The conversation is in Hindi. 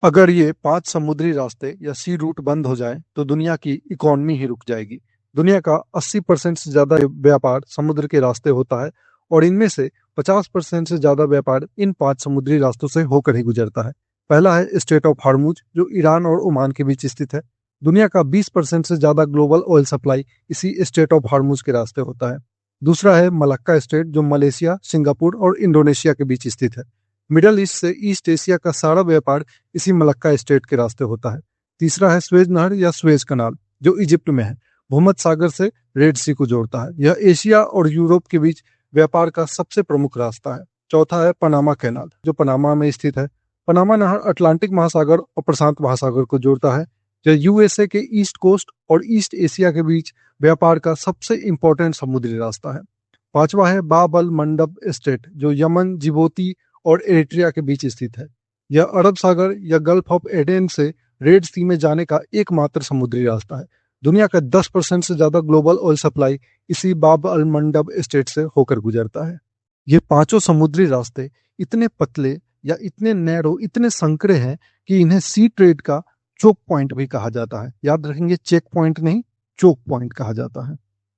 अगर ये 5 समुद्री रास्ते या सी रूट बंद हो जाए तो दुनिया की इकोनॉमी ही रुक जाएगी। दुनिया का 80% से ज्यादा व्यापार समुद्र के रास्ते होता है और इनमें से 50% से ज्यादा व्यापार इन 5 समुद्री रास्तों से होकर ही गुजरता है। पहला है स्ट्रेट ऑफ हार्मुज, जो ईरान और ओमान के बीच स्थित है। दुनिया का 20% से ज्यादा ग्लोबल ऑयल सप्लाई इसी स्ट्रेट ऑफ हार्मुज के रास्ते होता है। दूसरा है मलक्का स्ट्रेट, जो मलेशिया, सिंगापुर और इंडोनेशिया के बीच स्थित है। मिडल ईस्ट से ईस्ट एशिया का सारा व्यापार इसी मलक्का स्ट्रेट के रास्ते होता है। तीसरा है स्वेज नहर या स्वेज कनाल, जो इजिप्ट में है। भूमध्य सागर से रेड सी को जोड़ता है। यह एशिया और यूरोप के बीच व्यापार का सबसे प्रमुख रास्ता है। चौथा है पनामा कैनाल, जो पनामा में स्थित है। पनामा नहर अटलांटिक महासागर और प्रशांत महासागर को जोड़ता है। यह यूएसए के ईस्ट कोस्ट और ईस्ट एशिया के बीच व्यापार का सबसे इंपॉर्टेंट समुद्री रास्ता है। पांचवा है बाब अल मंडब स्ट्रेट, जो यमन, जिबूती और एरिट्रिया के बीच स्थित है। यह अरब सागर या गल्फ ऑफ एडेन से रेड सी में जाने का एकमात्र समुद्री रास्ता है। दुनिया का 10% से ज्यादा ग्लोबल ऑयल सप्लाई इसी बाब अल मंडब स्टेट से होकर गुजरता है। ये पांचों समुद्री रास्ते इतने पतले या इतने नैरो, इतने संकरे हैं कि इन्हें सी ट्रेड का चोक पॉइंट भी कहा जाता है। याद रखेंगे, चेक पॉइंट नहीं, चोक पॉइंट कहा जाता है।